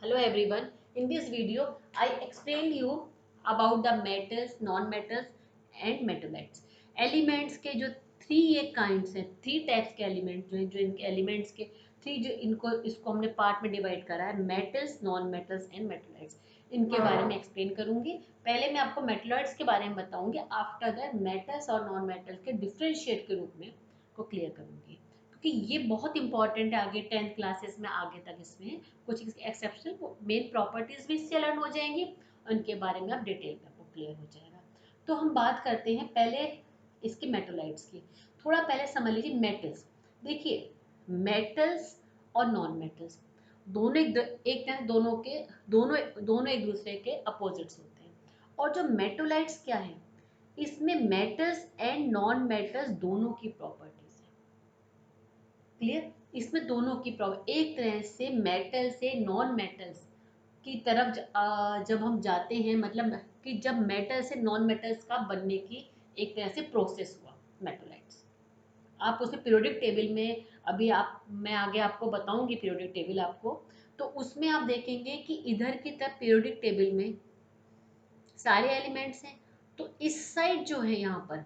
Hello everyone. In this video, I explain you about the metals, non-metals and metallites. Elements के जो three ये kinds हैं, three types के element जो इनके एलिमेंट्स के थ्री जो इनको इसको हमने पार्ट में डिवाइड करा है, मेटल्स, नॉन मेटल्स एंड मेटलाइट्स। इनके बारे में एक्सप्लेन करूंगी। पहले मैं आपको मेटलॉइड्स के बारे में बताऊंगी, आफ्टर दैट मेटल्स और नॉन मेटल्स के डिफ्रेंशिएट के रूप में को क्लियर करूंगी, क्योंकि ये बहुत इंपॉर्टेंट है आगे 10th क्लासेस में, आगे तक इसमें कुछ एक्सेप्शनल मेन प्रॉपर्टीज भी इससे लर्न हो जाएंगी, उनके बारे में आप डिटेल में आपको क्लियर हो जाएगा। तो हम बात करते हैं पहले इसकी मेटोलाइट्स की। थोड़ा पहले समझ लीजिए मेटल्स। देखिए, मेटल्स और नॉन मेटल्स दोनों एक तरह दोनों दोनों एक दूसरे के अपोजिट्स होते हैं। और जो मेटोलाइट्स क्या है, इसमें मेटल्स एंड नॉन मेटल्स दोनों की प्रॉपर्टीज है। क्लियर? इसमें दोनों की प्रॉब्लम एक तरह से मेटल से नॉन मेटल्स की तरफ जब हम जाते हैं, मतलब कि जब मेटल से नॉन मेटल्स का बनने की एक तरह से प्रोसेस हुआ मेटोलाइट्स। आप उसे पीरियोडिक टेबल में, अभी आप मैं आगे आपको बताऊंगी पीरियोडिक टेबल आपको, तो उसमें आप देखेंगे कि इधर की तरफ पीरियोडिक टेबल में सारे एलिमेंट्स हैं, तो इस साइड जो है यहाँ पर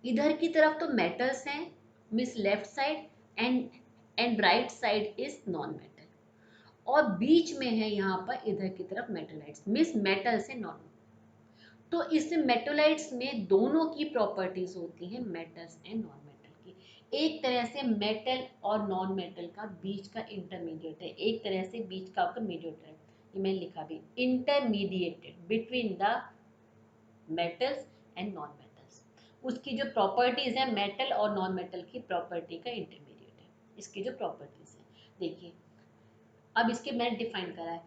इधर की तरफ तो मेटल्स हैं, miss left side, and right side is non metal, और बीच में है यहाँ पर इधर की तरफ मेटलाइट्स, मिस मेटल से नॉन। तो इसमें मेटोलाइट्स में दोनों की प्रॉपर्टीज होती हैं, मेटल्स एंड नॉन मेटल की। एक तरह से मेटल और नॉन मेटल का बीच का इंटरमीडिएट है, एक तरह से बीच का आपका मीडिएटर है। ये मैंने लिखा भी, intermediated between the metals and non metals. उसकी जो प्रॉपर्टीज है मेटल और नॉन मेटल की प्रॉपर्टी का इंटरमीडिएट है, इसकी जो प्रॉपर्टीज है। देखिए, अब इसके मैंने डिफाइन करा है,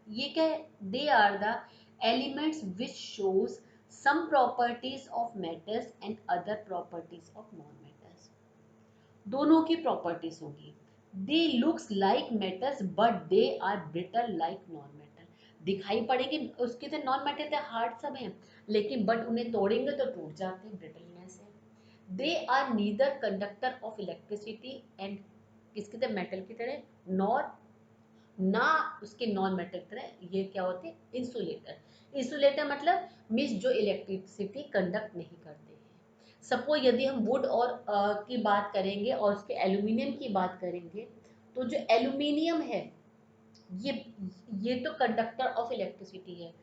ये क्या है, they are the elements which shows some properties of metals and other properties of non metals. दोनों की प्रॉपर्टीज होगी। They looks like metals but they are brittle like non metal. दिखाई पड़ेगी उसके तो नॉन मेटल थे, हार्ड सब हैं, लेकिन बट उन्हें तोड़ेंगे तो टूट जाते हैं ब्रिटलनेस है। They are neither conductor of electricity and किसकी तरह, मेटल की तरह, नॉर ना उसके नॉन मेटल की तरह ये क्या होते हैं, इंसुलेटर। इंसुलेटर मतलब मीन्स जो इलेक्ट्रिसिटी कंडक्ट नहीं करते हैं। सपोज यदि हम वुड और की बात करेंगे और उसके एल्यूमिनियम की बात करेंगे, तो जो एल्यूमिनियम है ये ये तो कंडक्टर ऑफ इलेक्ट्रिसिटी है,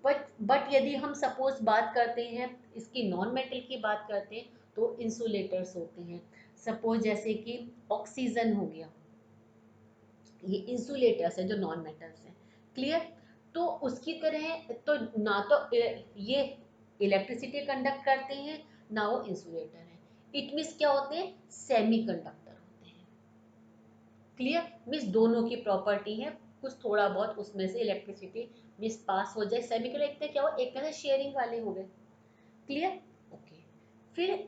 बट यदि हम सपोज बात करते हैं इसकी नॉन मेटल की बात करते हैं, तो इंसुलेटर्स होते हैं। सपोज जैसे कि ऑक्सीजन हो गया, ये इंसुलेटर्स है जो नॉन मेटल्स हैं। क्लियर? तो उसकी तरह तो ना तो ये इलेक्ट्रिसिटी कंडक्ट करते हैं, ना वो इंसुलेटर है। इट मीन्स क्या होते हैं, सेमी कंडक्टर होते हैं। क्लियर? मीन्स दोनों की प्रॉपर्टी है, कुछ थोड़ा बहुत उसमें से इलेक्ट्रिसिटी मिस पास हो जाए। सेमी कंडक्टर क्या हो, एक तरह से शेयरिंग वाले हो गए। क्लियर? ओके। फिर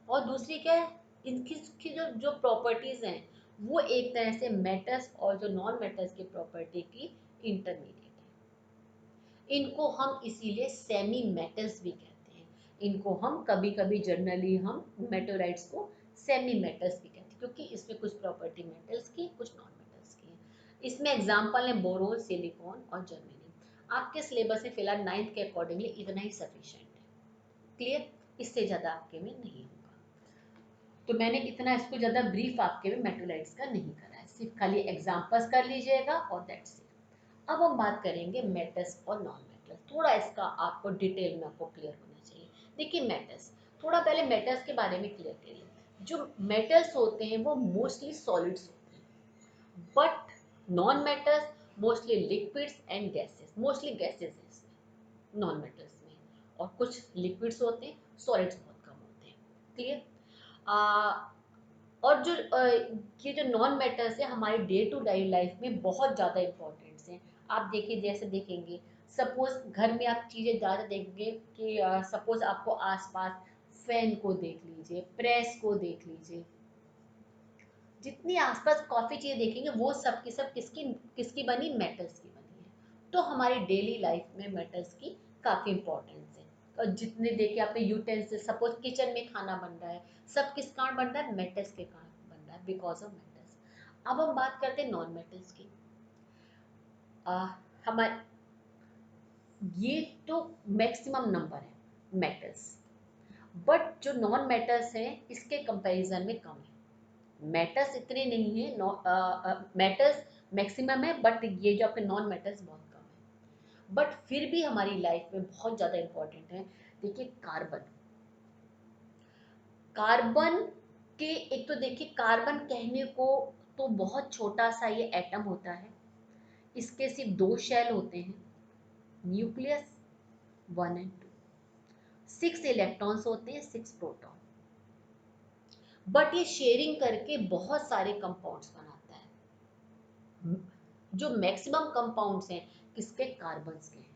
और दूसरी क्या है, इनकी की जो जो प्रॉपर्टीज हैं वो एक तरह से मेटल्स और जो नॉन मेटल्स की प्रॉपर्टी की इंटरमीडिएट है। इनको हम इसीलिए सेमी मेटल्स भी कहते हैं। इनको हम कभी कभी जनरली हम मेटोलाइट्स को सेमी मेटल्स भी कहते हैं, क्योंकि इसमें कुछ प्रॉपर्टी मेटल्स की, कुछ नॉन मेटल्स की है। इसमें एग्जाम्पल है बोरोन, सिलिकॉन और जर्मेनियम। आपके सिलेबस में फिलहाल 9th के अकॉर्डिंगली इतना ही सफिशिएंट है। क्लियर? इससे ज़्यादा आपके में नहीं होगा। तो मैंने इतना इसको ज़्यादा ब्रीफ आपके में मेटोलाइट्स का नहीं करा है, सिर्फ खाली एग्जांपल्स कर लीजिएगा और दैट्स इट। अब हम बात करेंगे मेटल्स और नॉन मेटल्स। थोड़ा इसका आपको डिटेल में आपको क्लियर होना चाहिए। देखिए मेटल्स, थोड़ा पहले मेटल्स के बारे में क्लियर करिए। जो मेटल्स होते हैं वो मोस्टली सॉलिड्स होते हैं, but non metals mostly liquids and gases, mostly gases है इसमें नॉन मेटल्स में, और कुछ लिक्विड्स होते हैं, सॉलिड्स बहुत कम होते हैं। क्लियर? और जो ये जो नॉन मेटल्स है हमारी डे टू डे लाइफ में बहुत ज़्यादा इम्पोर्टेंट्स हैं। आप देखिए, जैसे देखेंगे सपोज घर में आप चीज़ें ज़्यादा देखेंगे कि सपोज आपको आसपास फैन को देख लीजिए, प्रेस को देख लीजिए, जितनी आसपास काफ़ी चीज़ें देखेंगे वो सब की सब किसकी किसकी बनी, मेटल्स की बनी है। तो हमारी डेली लाइफ में मेटल्स की काफ़ी इंपॉर्टेंस है। और जितने देखे आपने यूटेंसिल, सपोज किचन में खाना बन रहा है, सब किस कारण बन रहा है, मेटल्स के कारण बन रहा है, बिकॉज ऑफ मेटल्स। अब हम बात करते हैं नॉन मेटल्स की। हमारे ये तो मैक्सिमम नंबर है मेटल्स, बट जो नॉन मेटल्स हैं इसके कंपैरिजन में कम है। मेटल्स इतने नहीं है, मेटल्स मैक्सिमम है, बट ये जो आपके नॉन मेटल्स बहुत कम है, बट फिर भी हमारी लाइफ में बहुत ज़्यादा इम्पोर्टेंट है। देखिए कार्बन, कार्बन के एक तो देखिए कार्बन कहने को तो बहुत छोटा सा ये एटम होता है, इसके सिर्फ दो शेल होते हैं, न्यूक्लियस 1 और 2, 6 इलेक्ट्रॉन्स होते हैं, 6 प्रोटॉन, बट ये शेयरिंग करके बहुत सारे कंपाउंड्स बनाता है। जो मैक्सिमम कंपाउंड्स हैं किसके, कार्बन्स के हैं,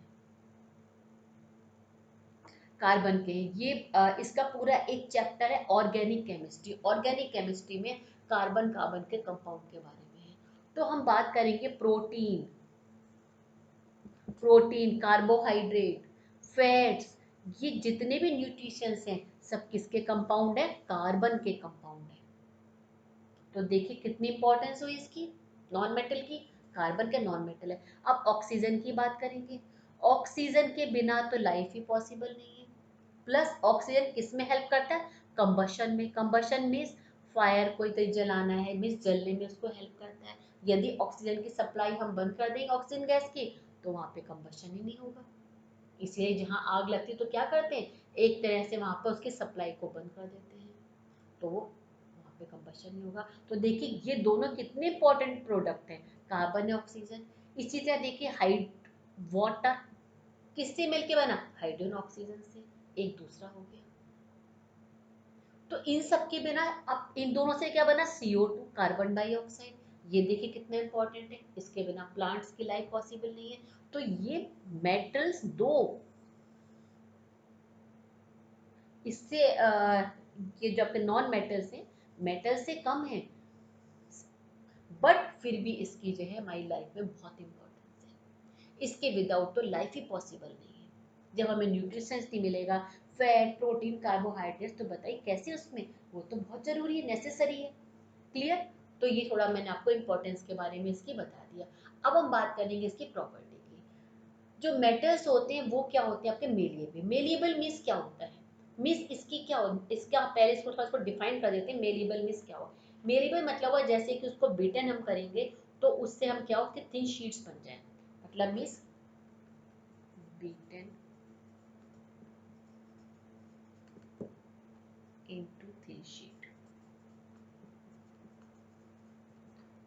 कार्बन के हैं। ये इसका पूरा एक चैप्टर है ऑर्गेनिक केमिस्ट्री, ऑर्गेनिक केमिस्ट्री में कार्बन कार्बन के कंपाउंड के बारे में है। तो हम बात करेंगे प्रोटीन, प्रोटीन, कार्बोहाइड्रेट, फैट्स, ये जितने भी न्यूट्रिशंस हैं सब किसके कंपाउंड है, कार्बन के कंपाउंड है। तो देखिए कितनी इंपॉर्टेंस हुई इसकी, नॉन मेटल की, कार्बन के नॉन मेटल है। अब ऑक्सीजन की बात करेंगे, ऑक्सीजन के बिना तो लाइफ ही पॉसिबल नहीं है। प्लस ऑक्सीजन किस में हेल्प करता है, कंबशन में, कंबशन मीन्स फायर कोई तो जलाना है मीन्स जलने में उसको हेल्प करता है। यदि ऑक्सीजन की सप्लाई हम बंद कर देंगे ऑक्सीजन गैस की तो वहाँ पे कंबशन ही नहीं होगा। इसलिए जहाँ आग लगती है तो क्या करते हैं, एक तरह से वहाँ पर उसकी सप्लाई को बंद कर देते हैं, तो वहाँ पे कंबशन नहीं होगा। तो देखिए ये दोनों कितने इंपॉर्टेंट प्रोडक्ट हैं, कार्बन और ऑक्सीजन। इसी तरह देखिए हाइड वाटर किससे मिलके बना, हाइड्रोजन ऑक्सीजन से, एक दूसरा हो गया। तो इन सब के बिना अब इन दोनों से क्या बना, CO2 कार्बन डाइऑक्साइड। ये देखिए कितना इंपॉर्टेंट है, इसके बिना प्लांट्स की लाइफ पॉसिबल नहीं है। तो ये मेटल्स दो, इससे ये जो आपके नॉन मेटल्स हैं मेटल से कम है, बट फिर भी इसकी जो है हमारी लाइफ में बहुत इंपॉर्टेंस है। इसके विदाउट तो लाइफ ही पॉसिबल नहीं है। जब हमें न्यूट्रिशंस नहीं मिलेगा, फैट प्रोटीन कार्बोहाइड्रेट्स, तो बताइए कैसे उसमें, वो तो बहुत ज़रूरी है, नेसेसरी है। क्लियर। तो ये थोड़ा मैंने आपको इम्पोर्टेंस के बारे में इसकी बता दिया। अब हम बात करेंगे इसकी प्रॉपर्टी की। जो मेटल्स होते हैं वो क्या होते हैं आपके मेलिएबल। मेलिएबल मीन्स क्या होता है, मीन्स इसकी क्या हो, इसका पहले इसको थोड़ा सा डिफाइन कर देते हैं, मेलिएबल मीन्स क्या हो। मेलिएबल मतलब हुआ जैसे कि उसको बिटन हम करेंगे तो उससे हम क्या हो, उसके थिन शीट्स बन जाए, मतलब means beaten into thin sheet.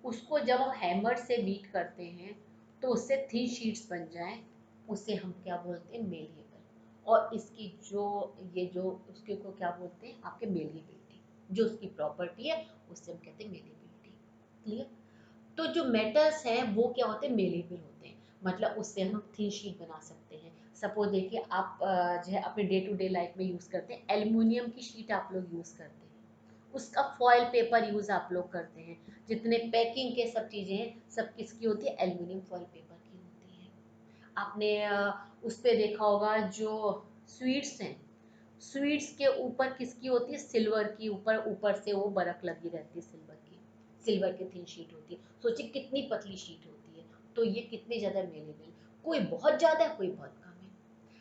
उसको जब हम हैमर से बीट करते हैं तो उससे थिन शीट्स बन जाएं, उसे हम क्या बोलते हैं, मेलिएबल। और इसकी जो ये जो उसके को क्या बोलते हैं आपके मेलिएबिलिटी, जो उसकी प्रॉपर्टी है उससे हम कहते हैं मेलिएबिलिटी। क्लियर। तो जो मेटल्स हैं वो क्या होते हैं, मेलिएबल होते हैं, मतलब उससे हम थिन शीट बना सकते हैं। सपोज देखिए आप जो है अपने डे टू डे लाइफ में यूज़ करते हैं, एल्युमिनियम की शीट आप लोग यूज़ करते हैं, उसका फॉयल पेपर यूज़ आप लोग करते हैं, जितने पैकिंग के सब चीज़ें हैं सब किसकी होती है, एल्युमिनियम फॉयल पेपर की होती है। आपने उस पर देखा होगा जो स्वीट्स हैं, स्वीट्स के ऊपर किसकी होती है, सिल्वर की, ऊपर ऊपर से वो बर्फ लगी रहती है सिल्वर की, सिल्वर की थिन शीट होती है। सोचिए कितनी पतली शीट होती है। तो ये कितने ज़्यादा मेलेबल, कोई बहुत ज़्यादा है कोई बहुत कम है,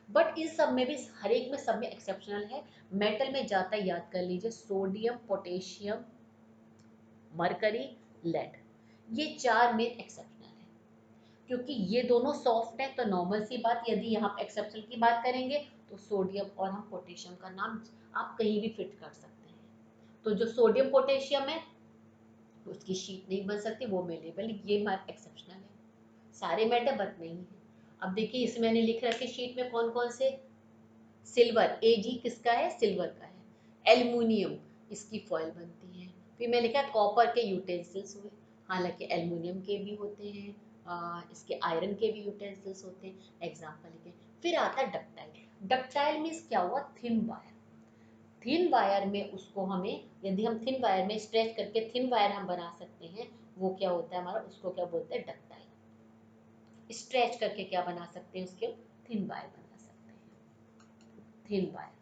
बट इन सब में भी हर एक में सब में एक्सेप्शनल है। मेटल में जाता है, याद कर लीजिए, सोडियम पोटेशियम मरकरी लेड, ये चार में एक्सेप्शनल है। क्योंकि ये दोनों सॉफ्ट है तो नॉर्मल सी बात, यदि यहाँ पे एक्सेप्शन की बात करेंगे तो सोडियम और हम पोटेशियम का नाम आप कहीं भी फिट कर सकते हैं। तो जो सोडियम पोटेशियम है उसकी शीट नहीं बन सकती, वो मेलेबल, ये एक्सेप्शनल है। सारे मेटल बट नहीं है। अब देखिए इसमें मैंने लिख रखे शीट में कौन कौन से, सिल्वर, Ag किसका है, सिल्वर का है। एल्युमिनियम, इसकी फॉयल बनती है। फिर मैं लिखा कॉपर के यूटेंसिल्स हुए, हालांकि एल्युमिनियम के भी होते हैं, इसके आयरन के भी यूटेंसिल्स होते हैं, एग्जाम्पल लिखे। फिर आता है डक्टाइल। डक्टाइल मीन्स क्या हुआ, थिन वायर। थिन वायर में उसको हमें, यदि हम थिन वायर में स्ट्रेच करके थिन वायर हम बना सकते हैं, वो क्या होता है हमारा, उसको क्या बोलते हैं, डक्टाइल। स्ट्रेच करके क्या बना सकते हैं, उसके थिन वायर बना सकते हैं, thin wire.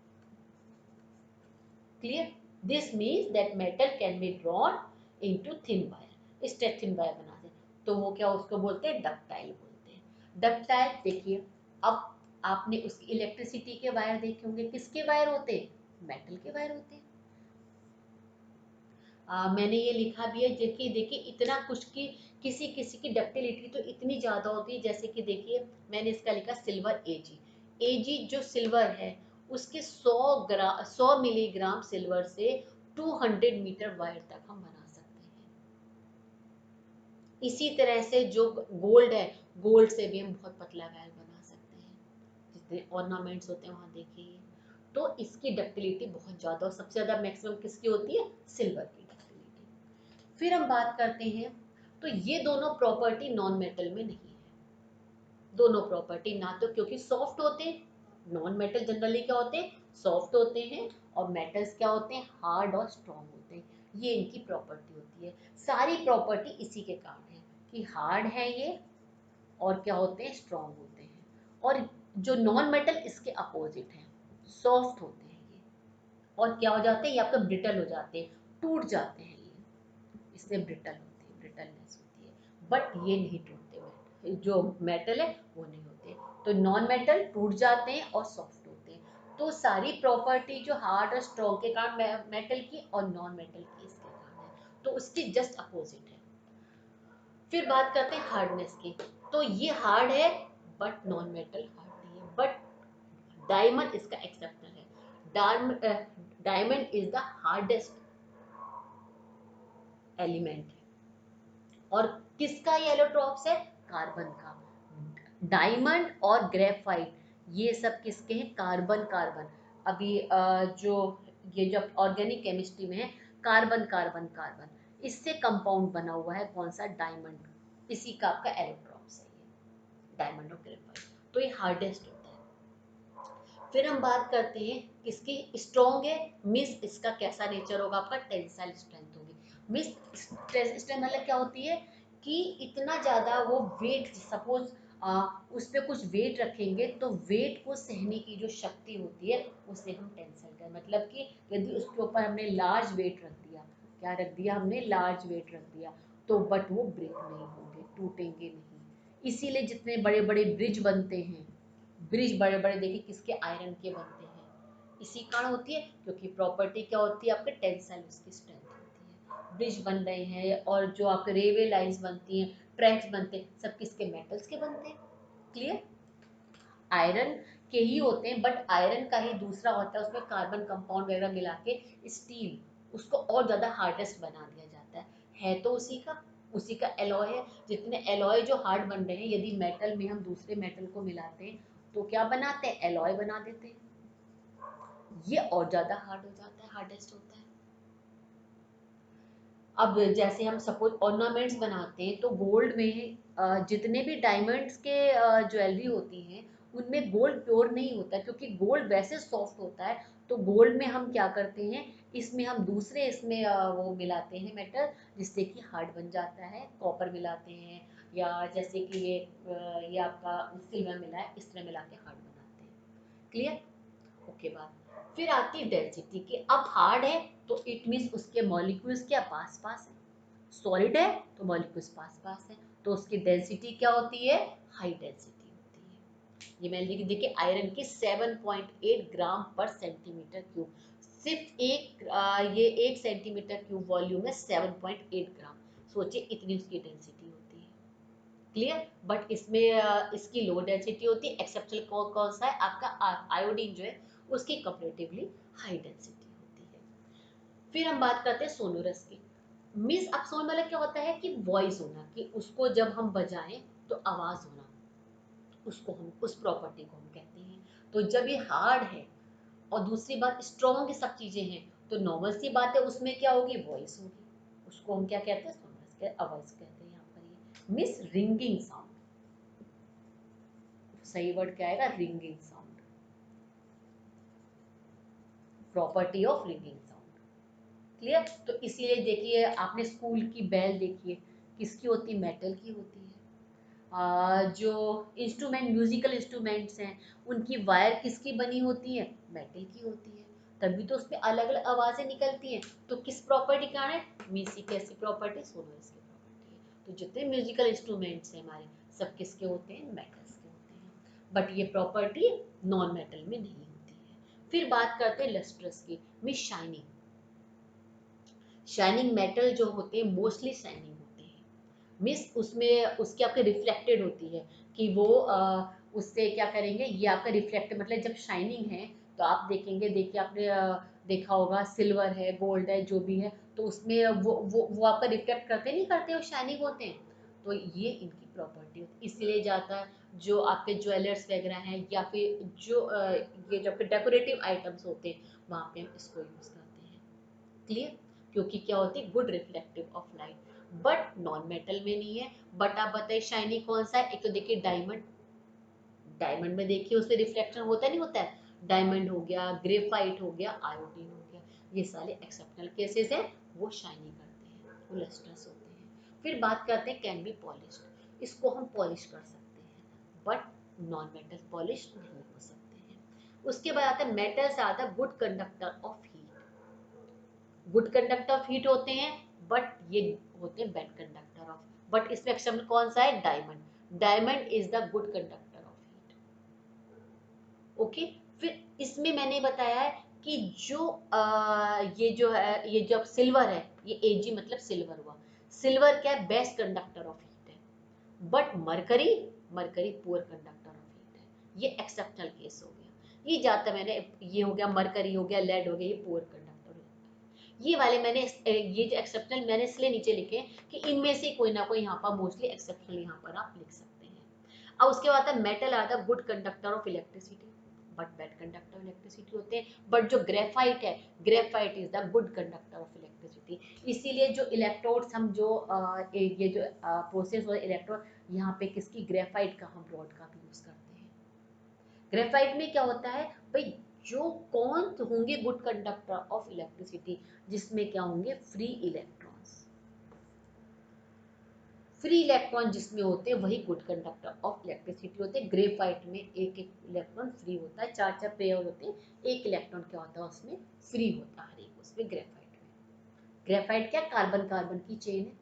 Clear? This means that metal can be drawn into thin wire. Stretch thin wire बना दे तो वो क्या उसको बोलते हैं, डक्टाइल बोलते डक्टाइल देखिए, अब आपने उसकी इलेक्ट्रिसिटी के वायर देखे होंगे, किसके वायर होते हैं? मेटल के वायर होते हैं। मैंने ये लिखा भी है, देखिए देखिए इतना कुछ की किसी किसी की डक्टिलिटी तो इतनी ज़्यादा होती है, जैसे कि देखिए मैंने इसका लिखा सिल्वर एजी। एजी जो सिल्वर है उसके 100 मिलीग्राम सिल्वर से 200 मीटर वायर तक हम बना सकते हैं। इसी तरह से जो गोल्ड है, गोल्ड से भी हम बहुत पतला वायर बना सकते हैं, जितने ऑर्नामेंट्स होते हैं वहाँ देखिए। तो इसकी डक्टिलिटी बहुत ज़्यादा, और सबसे ज़्यादा मैक्सिमम किसकी होती है? सिल्वर की डक्टिलिटी। फिर हम बात करते हैं, तो ये दोनों प्रॉपर्टी नॉन मेटल में नहीं है। दोनों प्रॉपर्टी ना तो क्योंकि सॉफ्ट होते हैं, नॉन मेटल जनरली क्या होते हैं? सॉफ्ट होते हैं, और मेटल्स क्या होते हैं? हार्ड और स्ट्रॉन्ग होते हैं। ये इनकी प्रॉपर्टी होती है। सारी प्रॉपर्टी इसी के कारण है कि हार्ड है ये, और क्या होते हैं? स्ट्रॉन्ग होते हैं। और जो नॉन मेटल इसके अपोजिट है, सॉफ्ट होते हैं ये, और क्या हो जाते हैं? ये आपका ब्रिटल हो जाते हैं, टूट जाते हैं ये, इससे ब्रिटल होती है, ब्रिटलनेस होती है। बट ये नहीं टूटते, जो मेटल है वो नहीं होते। तो नॉन मेटल टूट जाते हैं और सॉफ्ट होते हैं। तो सारी प्रॉपर्टी जो हार्ड और स्ट्रॉन्ग के कारण मेटल की, और नॉन मेटल की इसके कारण है, तो उसकी जस्ट अपोजिट है। फिर बात करते हैं हार्डनेस की। तो ये हार्ड है बट नॉन मेटल हार्ड नहीं है, बट डायमंड इसका एक्सेप्शन है। Diamond is the hardest element है। और किसका ये एलोट्रॉप्स है? कार्बन का। डायमंड और ग्रेफाइट ये सब किसके हैं? Carbon carbon. अभी जो ये जब ऑर्गेनिक केमिस्ट्री में है, कार्बन कार्बन कार्बन, इससे कंपाउंड बना हुआ है कौन सा? डायमंड। इसी का आपका एलोट्रॉप्स है ये, डायमंड और ग्रेफाइट। तो ये हार्डेस्ट होता है। फिर हम बात करते हैं किसकी स्ट्रॉन्ग है। मिस इसका कैसा नेचर होगा? आपका टेंसाइल स्ट्रेंथ होगी। मिस स्ट्रेंथ मतलब क्या होती है? कि इतना ज़्यादा वो वेट, सपोज उस पर कुछ वेट रखेंगे तो वेट को सहने की जो शक्ति होती है उसे हम टेंसाइल कर, मतलब कि यदि उसके ऊपर हमने लार्ज वेट रख दिया, क्या रख दिया हमने? लार्ज वेट रख दिया, तो बट वो ब्रेक नहीं होंगे, टूटेंगे नहीं। इसीलिए जितने बड़े बड़े ब्रिज बनते हैं, ब्रिज बड़े बड़े देखिए किसके? आयरन के बनते हैं। इसी कारण होती है, क्योंकि प्रॉपर्टी क्या होती है? आपके टेंसाइल उसकी स्ट्रेंथ होती है। ब्रिज बन रहे हैं, और जो आपके रेलवे लाइंस बनती हैं, ट्रैक्स बनते हैं, सब किसके? मेटल्स के बनते हैं। क्लियर? आयरन के ही होते हैं, बट आयरन का ही दूसरा होता है, उसमें कार्बन कंपाउंड वगैरह मिला के स्टील उसको और ज़्यादा हार्डेस्ट बना दिया जाता है तो उसी का एलॉय है। जितने एलॉय जो हार्ड बन रहे हैं, यदि मेटल में हम दूसरे मेटल को मिलाते हैं तो क्या बनाते हैं? एलॉय बना देते हैं। ये और ज़्यादा हार्ड हो जाता है, हार्डेस्ट होता है। अब जैसे हम सपोज ऑर्नामेंट्स बनाते हैं, तो गोल्ड में जितने भी डायमंड्स के ज्वेलरी होती हैं उनमें गोल्ड प्योर नहीं होता, क्योंकि गोल्ड वैसे सॉफ्ट होता है। तो गोल्ड में हम क्या करते हैं? इसमें हम दूसरे इसमें वो मिलाते हैं मेटल, जिससे कि हार्ड बन जाता है। कॉपर मिलाते हैं, या जैसे कि ये आपका सिल्वर मिला है, इस तरह मिला के हार्ड बनाते हैं। क्लियर? ओके बात। फिर आती है डेंसिटी की। अब हार्ड है तो इट मीन्स उसके मॉलिक्यूल्स क्या? पास पास है। सॉलिड है तो मॉलिक्यूल्स पास पास है, तो उसकी डेंसिटी क्या होती है? हाई डेंसिटी होती है। ये मैंने लिखी, देखिए आयरन की 7.8 ग्राम पर सेंटीमीटर क्यूब। सिर्फ ये 1 सेंटीमीटर क्यूब वॉल्यूम में 7.8 ग्राम। सोचिए इतनी उसकी डेंसिटी होती है। क्लियर? बट इसमें इसकी लो डेंसिटी होती है। एक्सेप्शनल कौन सा है? आपका आयोडीन जो है उसकी कंपेरेटिवली हाई डेंसिटी होती है। फिर हम बात करते हैं सोनोरस की। मीन्स अब सोन मतलब क्या होता है? कि वॉइस होना, कि उसको जब हम बजाएं तो आवाज होना, उसको हम, उस प्रॉपर्टी को हम कहते हैं। तो जब ये हार्ड है और दूसरी बात स्ट्रॉन्ग सब चीजें हैं, तो नॉर्मल सी बात है, उसमें क्या होगी? वॉइस होगी। उसको हम क्या कहते हैं? सोनोरस के आवाज कहते हैं। यहाँ पर ये मिस रिंगिंग साउंड, सही वर्ड क्या आएगा? Ringing sound, property of ringing sound. Clear? तो इसीलिए देखिए आपने स्कूल की बेल देखिए, किसकी होती है? मेटल की होती है। जो इंस्ट्रूमेंट, म्यूजिकल इंस्ट्रूमेंट्स हैं, उनकी वायर किसकी बनी होती है? मेटल की होती है। तभी तो उसमें अलग अलग आवाजें निकलती हैं। तो किस प्रॉपर्टी का है? मीसी कैसी प्रॉपर्टी? सोनोरस की प्रॉपर्टी है। तो जितने म्यूजिकल इंस्ट्रूमेंट्स हैं हमारे, सब किसके होते हैं, मेटल्स के होते हैं, बट ये प्रॉपर्टी नॉन मेटल में नहीं होती है। फिर बात करते हैं लस्ट्रस की, मींस शाइनिंग। शाइनिंग मेटल जो होते हैं मोस्टली शाइनिंग होते हैं, मीन्स उसमें उसकी आपके रिफ्लेक्टेड होती है कि वो उससे क्या करेंगे, ये आपका रिफ्लेक्ट मतलब जब शाइनिंग है तो आप देखेंगे, देखिए आपने देखा होगा सिल्वर है, गोल्ड है, जो भी है, तो उसमें वो आपका रिफ्लेक्ट करते नहीं करते, वो शाइनिंग होते हैं। तो ये इनकी प्रॉपर्टी होती है, इसलिए जाता है जो आपके ज्वेलर्स वगैरह हैं या फिर जो ये जो आपके डेकोरेटिव आइटम्स होते हैं वहाँ पे हम इसको यूज़ करते हैं। क्लियर? क्योंकि क्या होती है, good reflective of light, but non metal में नहीं है। बट आप बताइए शाइनी कौन सा है, एक तो देखिए डायमंड, डायमंड में देखिए उसमें रिफ्लेक्शन होता नहीं होता है, डायमंड हो गया, ग्रेफाइट हो गया, आयोडीन हो गया, ये सारे एक्सेप्शनल केसेस हैं, वो शाइनी करते हैं, वो लस्ट्रस होते हैं। फिर बात करते हैं कैन बी पॉलिश्ड, इसको हम पॉलिश कर सकते हैं, बट नॉन मेटल पॉलिश नहीं हो सकते हैं। उसके बाद आता है metals are the good conductor of heat, good conductor of heat होते हैं, बट ये होते हैं बैड कंडक्टर ऑफ, बट इसमें एक्सेप्शन कौन सा है, diamond, diamond is the good conductor of heat. Okay, फिर इसमें मैंने बताया है कि जो ये जो है, ये जो सिल्वर है, ये एजी मतलब सिल्वर हुआ, सिल्वर क्या है, बेस्ट कंडक्टर ऑफ हीट है, but mercury, mercury poor conductor of heat है, ये एक्सेप्शनल केस हो गया। ये जाता मैंने, ये हो गया मरकरी हो गया, लेड हो गया, ये पुअर कंडक्टर। ये वाले मैंने ये जो एक्सेप्शनल मैंने इसलिए नीचे लिखे कि इनमें से कोई ना कोई यहाँ पर मोस्टली एक्सेप्शनल यहाँ पर आप लिख सकते हैं। अब उसके बाद है metal are the good conductor of electricity, but bad conductor of electricity होते हैं, बट जो ग्रेफाइट है, graphite is the good conductor of electricity. इसीलिए जो इलेक्ट्रोड्स हम जो ये जो प्रोसेस हो इलेक्ट्रोड, यहाँ पे किसकी, ग्रेफाइट का हम रॉड का भी यूज करते हैं। ग्रेफाइट में क्या होता है भाई, जो कौन होंगे गुड कंडक्टर ऑफ इलेक्ट्रिसिटी, जिसमें क्या होंगे, फ्री इलेक्ट्रॉन्स, फ्री इलेक्ट्रॉन जिसमें होते हैं वही गुड कंडक्टर ऑफ इलेक्ट्रिसिटी होते हैं। ग्रेफाइट में एक एक इलेक्ट्रॉन फ्री होता है, चार चार पेयर होते हैं, एक इलेक्ट्रॉन क्या होता है उसमें फ्री होता है, हर एक उसमें ग्रेफाइट में। ग्रेफाइट क्या, कार्बन कार्बन की चेन है,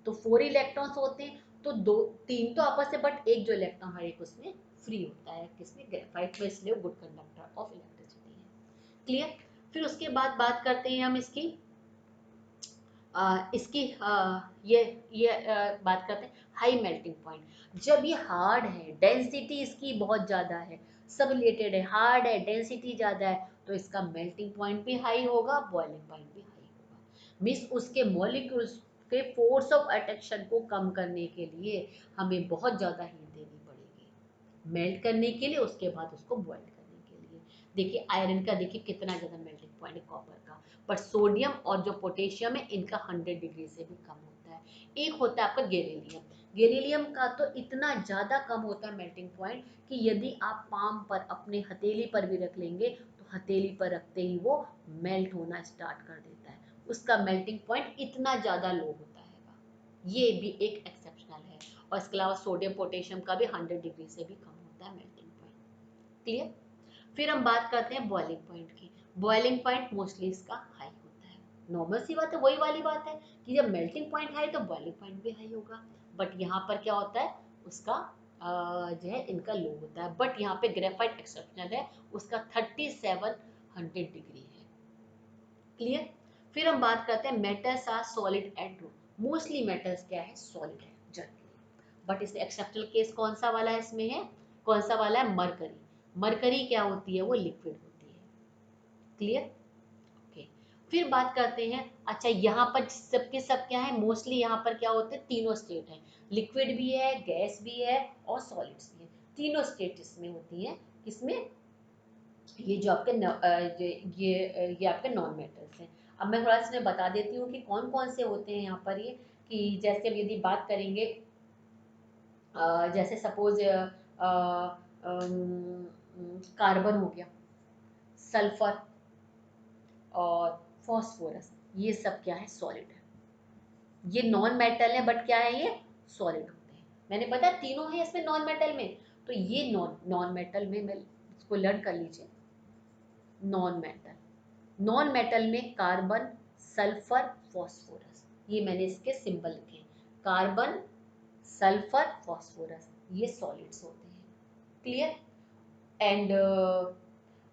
तो 4 इलेक्ट्रॉन्स होते हैं, तो दो तीन तो आपस में, बट एक जो इलेक्ट्रॉन हर एक उसमें फ्री होता है, किसमें, ग्रेफाइट में, इसलिए गुड कंडक्टर ऑफ इलेक्ट्रिसिटी है। क्लियर? फिर उसके बाद बात करते हैं हम इसकी इसकी बात करते हैं हाई मेल्टिंग पॉइंट। जब ये हार्ड है, डेंसिटी इसकी बहुत ज़्यादा है, सब रिलेटेड है, हार्ड है, डेंसिटी ज़्यादा है, तो इसका मेल्टिंग पॉइंट भी हाई होगा, बॉइलिंग पॉइंट भी हाई होगा। मीन्स उसके मॉलिक्यूल्स के फोर्स ऑफ अट्रैक्शन को कम करने के लिए हमें बहुत ज़्यादा हीट देनी पड़ेगी, मेल्ट करने के लिए, उसके बाद उसको बॉयल करने के लिए। देखिए आयरन का देखिए कितना ज़्यादा मेल्टिंग पॉइंट है, कॉपर का, पर सोडियम और जो पोटेशियम है इनका 100 डिग्री से भी कम होता है। एक होता है आपका गैलीलियम, गैलीलियम का तो इतना ज़्यादा कम होता है मेल्टिंग पॉइंट कि यदि आप पाम पर, अपने हथेली पर भी रख लेंगे तो हथेली पर रखते ही वो मेल्ट होना स्टार्ट कर देता है, उसका मेल्टिंग पॉइंट इतना ज़्यादा लो होता है। ये भी एक एक्सेप्शनल है। और इसके अलावा सोडियम पोटेशियम का भी 100 डिग्री से भी कम होता है मेल्टिंग पॉइंट। क्लियर? फिर हम बात करते हैं बॉइलिंग पॉइंट की। बॉइलिंग पॉइंट मोस्टली इसका हाई होता है, नॉर्मल सी बात है, वही वाली बात है कि जब मेल्टिंग पॉइंट हाई तो बॉइलिंग पॉइंट भी हाई होगा, बट यहाँ पर क्या होता है, उसका जो है इनका लो होता है, बट यहाँ पे ग्रेफाइट एक्सेप्शनल है, उसका 3700 डिग्री है। क्लियर? फिर हम बात करते हैं metals are solid and true. Mostly metals क्या है, सॉलिड है जनरली, बट इस एक्सेप्शनल केस कौन सा वाला है इसमें है, कौन सा वाला है, मरकरी। मरकरी क्या होती है, वो लिक्विड होती है। क्लियर? ओके। फिर बात करते हैं, अच्छा यहाँ पर सबके सब क्या है, मोस्टली यहाँ पर क्या होते हैं, तीनों स्टेट है, लिक्विड भी है, गैस भी है और सॉलिड्स भी है, तीनों स्टेट इसमें होती है। किसमें, ये जो आपके ये आपके नॉन मेटल्स हैं। अब मैं थोड़ा सा बता देती हूँ कि कौन कौन से होते हैं यहाँ पर ये, कि जैसे अब यदि बात करेंगे जैसे सपोज कार्बन हो गया, सल्फर और फॉस्फोरस, ये सब क्या है, सॉलिड है। ये नॉन मेटल है, बट क्या है, ये सॉलिड होते हैं। मैंने बताया तीनों है इसमें नॉन मेटल में, तो ये नॉन नॉन मेटल में, मैं इसको लर्न कर लीजिए। नॉन मेटल, नॉन मेटल में कार्बन, सल्फर, फॉस्फोरस, ये मैंने इसके सिंबल लिखे, कार्बन, सल्फर, फॉस्फोरस, ये सॉलिड्स होते हैं। क्लियर? एंड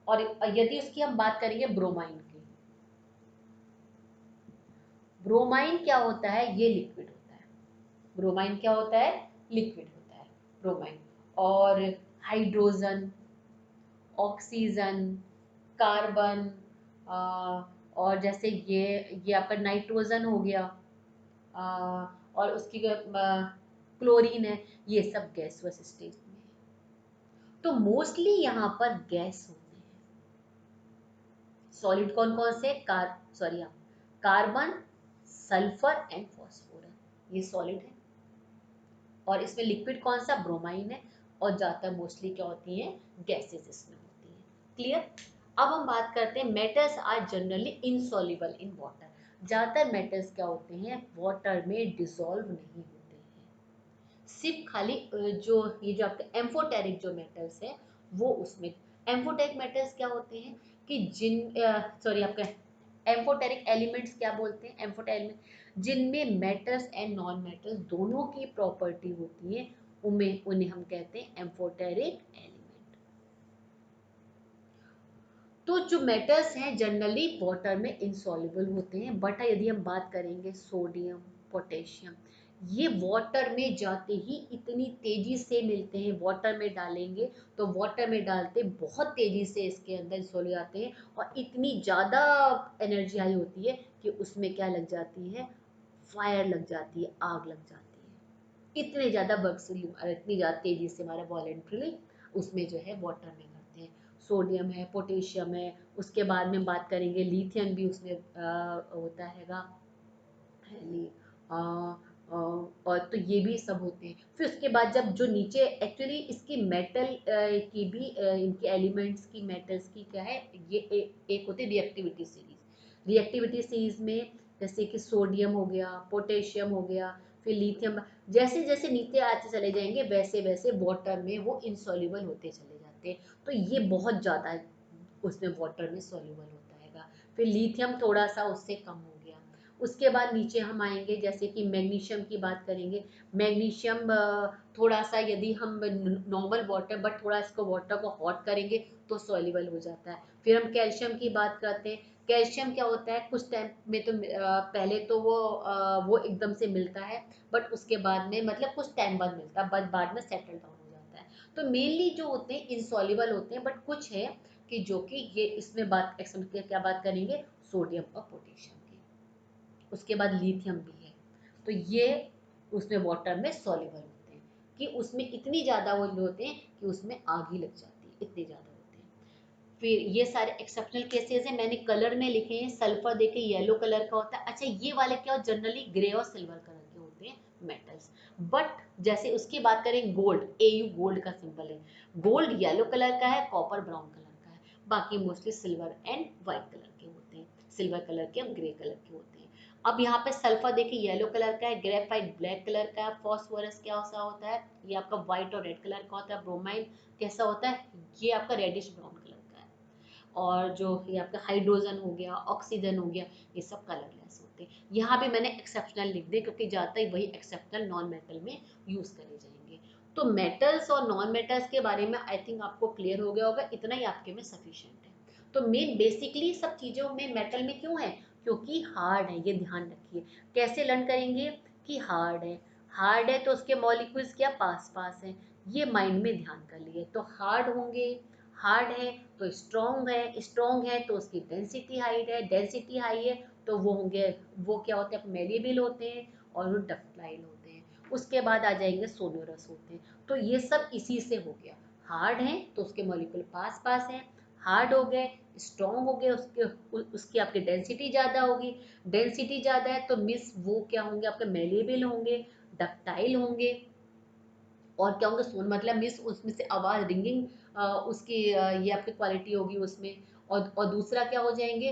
और यदि उसकी हम बात करेंगे ब्रोमाइन की, ब्रोमाइन क्या होता है? ये लिक्विड होता है। ब्रोमाइन क्या होता है? लिक्विड होता है ब्रोमाइन। और हाइड्रोजन, ऑक्सीजन, कार्बन, और जैसे ये आपका नाइट्रोजन हो गया, और उसकी क्लोरीन है, ये सब गैसुअस स्टेट में है। तो मोस्टली यहाँ पर गैस होते हैं। सॉलिड कौन कौन से? कार्बन, सल्फर एंड फॉस्फोरस, ये सॉलिड है। और इसमें लिक्विड कौन सा? ब्रोमाइन है। और ज़्यादातर मोस्टली क्या होती हैं? गैसेस इसमें होती हैं। क्लियर? अब हम बात करते हैं metals are generally insoluble in water. ज़्यादातर मेटल्स क्या होते हैं? वाटर में डिसॉल्व नहीं होते हैं। सिर्फ खाली जो ये जो आपके एम्फोटेरिक जो मेटल्स हैं वो उसमें। एम्फोटेरिक मेटल्स क्या होते हैं कि आपके एम्फोटेरिक एलिमेंट्स क्या बोलते हैं? एम्फोटेरिक एलिमेंट जिनमें मेटल्स एंड नॉन मेटल्स दोनों की प्रॉपर्टी होती है, उन्हें हम कहते हैं एम्फोटेरिक एलिमेंट। तो जो मेटल्स हैं जनरली वाटर में इनसॉल्युबल होते हैं, बट यदि हम बात करेंगे सोडियम, पोटेशियम, ये वाटर में जाते ही इतनी तेजी से मिलते हैं। वाटर में डालेंगे तो वाटर में डालते बहुत तेजी से इसके अंदर डिसॉल्व हो जाते हैं, और इतनी ज़्यादा एनर्जी आई होती है कि उसमें क्या लग जाती है? फायर लग जाती है, आग लग जाती है। इतने ज़्यादा बग्स इतनी ज़्यादा तेजी से हमारा वॉलेंट्रली उसमें जो है वाटर में करते हैं। सोडियम है, पोटेशियम है, उसके बाद में बात करेंगे लिथियम भी उसमें होता हैगा, ली और तो ये भी सब होते हैं। फिर उसके बाद जब जो नीचे एक्चुअली इसकी मेटल की भी इनके एलिमेंट्स की मेटल्स की क्या है, ये एक होती है रिएक्टिविटी सीरीज। रिएक्टिविटी सीरीज में जैसे कि सोडियम हो गया, पोटेशियम हो गया, फिर लिथियम, जैसे जैसे नीचे आते चले जाएंगे वैसे वैसे वाटर में वो इनसॉल्युबल होते चले जाते हैं। तो ये बहुत ज़्यादा उसमें वाटर में सॉल्युबल होता है। फिर लिथियम थोड़ा सा उससे कम हो गया। उसके बाद नीचे हम आएंगे जैसे कि मैग्नीशियम की बात करेंगे। मैग्नीशियम थोड़ा सा यदि हम नॉर्मल वाटर बट थोड़ा इसको वाटर को हॉट करेंगे तो सॉल्युबल हो जाता है। फिर हम कैल्शियम की बात करते हैं। कैल्शियम क्या होता है? कुछ टाइम में तो पहले तो वो एकदम से मिलता है, बट उसके बाद में मतलब कुछ टाइम बाद मिलता है, बट बाद में सेटल डाउन हो जाता है। तो मेनली जो होते हैं इनसॉल्युबल होते हैं, बट कुछ है कि जो कि ये इसमें बात क्या बात करेंगे? सोडियम और पोटेशियम की। उसके बाद लिथियम भी है। तो ये उसमें वाटर में सॉल्युबल होते हैं कि उसमें इतनी ज़्यादा वो होते हैं कि उसमें आग ही लग जाती है, इतने ज़्यादा होते हैं। फिर ये सारे एक्सेप्शनल केसेस हैं, मैंने कलर में लिखे हैं। सल्फर देखे येलो कलर का होता है। अच्छा, ये वाले क्या जनरली ग्रे और सिल्वर कलर के होते हैं मेटल्स। बट जैसे उसकी बात करें गोल्ड, AU गोल्ड का सिंबल है। गोल्ड येलो कलर का है, कॉपर ब्राउन कलर का है, बाकी mostly silver and white colour के होते हैं। सिल्वर कलर के और ग्रे कलर के होते हैं। अब यहाँ पे सल्फर देखिए येलो कलर का है, ग्रेफाइट ब्लैक कलर का है, फॉस्फोरस क्या सा होता है? ये आपका व्हाइट और रेड कलर का होता है। ब्रोमाइन कैसा होता है? ये आपका रेडिश ब्राउन कलर का है। और जो ये आपका हाइड्रोजन हो गया, ऑक्सीजन हो गया, ये सब कलरलेस होते हैं। यहाँ भी मैंने एक्सेप्शनल लिख दिए क्योंकि ज़्यादातर ही वही एक्सेप्शनल नॉन मेटल में यूज़ करे जाएंगे। तो मेटल्स और नॉन मेटल्स के बारे में आई थिंक आपको क्लियर हो गया होगा, इतना ही आपके में सफिशिएंट है। तो मेन बेसिकली सब चीज़ों में मेटल में क्यों है? क्योंकि हार्ड है, ये ध्यान रखिए। कैसे लर्न करेंगे कि हार्ड है? हार्ड है तो उसके मॉलिक्यूल्स क्या पास पास हैं, ये माइंड में ध्यान कर लिए। तो हार्ड होंगे, हार्ड है तो स्ट्रॉन्ग है, स्ट्रॉन्ग है तो उसकी डेंसिटी हाई है, डेंसिटी हाई है तो वो होंगे, वो क्या होते हैं? मेलेबल होते हैं और वो डक्टाइल होते हैं। उसके बाद आ जाएंगे सोनोरस होते हैं। तो ये सब इसी से हो गया। हार्ड है तो उसके मॉलिक्यूल पास पास हैं, हार्ड हो गए, स्ट्रॉन्ग हो गए, उसकी आपकी डेंसिटी ज़्यादा होगी। डेंसिटी ज़्यादा है तो मिस वो क्या होंगे? आपके मेलेबल होंगे, डक्टाइल होंगे। और क्या होंगे? सोन मतलब मिस उसमें से आवाज़ रिंगिंग, उसकी ये आपकी क्वालिटी होगी उसमें। और दूसरा क्या हो जाएंगे?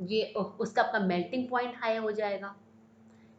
ये उसका आपका मेल्टिंग पॉइंट हाई हो जाएगा।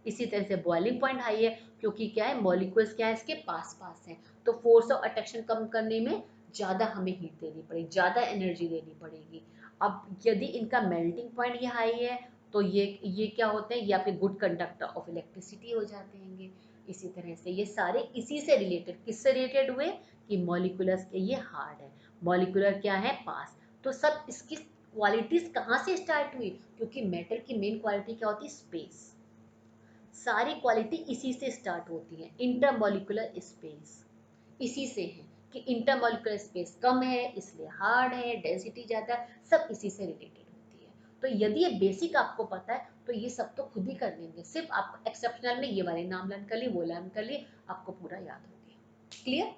इसी तरह से बॉइलिंग पॉइंट हाई है क्योंकि क्या है? मॉलिक्यूल्स क्या है? इसके पास पास हैं। तो फोर्स ऑफ अट्रैक्शन कम करने में ज़्यादा हमें हीट देनी पड़ेगी, ज़्यादा एनर्जी देनी पड़ेगी। अब यदि इनका मेल्टिंग पॉइंट ये हाई है तो ये क्या होते हैं, ये आपके गुड कंडक्टर ऑफ इलेक्ट्रिसिटी हो जाते हैं। इसी तरह से ये सारे इसी से रिलेटेड, किससे रिलेटेड हुए कि मॉलिक्यूलस के ये हार्ड है, मॉलिक्यूलर क्या है पास। तो सब इसकी क्वालिटीज कहाँ से स्टार्ट हुई, क्योंकि मेटल की मेन क्वालिटी क्या होती है, स्पेस। सारी क्वालिटी इसी से स्टार्ट होती है, इंटरमॉलिक्यूलर स्पेस इसी से है कि इंटरमॉलिक्यूलर स्पेस कम है इसलिए हार्ड है, डेंसिटी ज़्यादा, सब इसी से रिलेटेड होती है। तो यदि ये बेसिक आपको पता है तो ये सब तो खुद ही कर लेंगे, सिर्फ आप एक्सेप्शनल में ये वाले नाम लर्न कर लिए, वो लर्न कर लिए, आपको पूरा याद हो गया। क्लियर।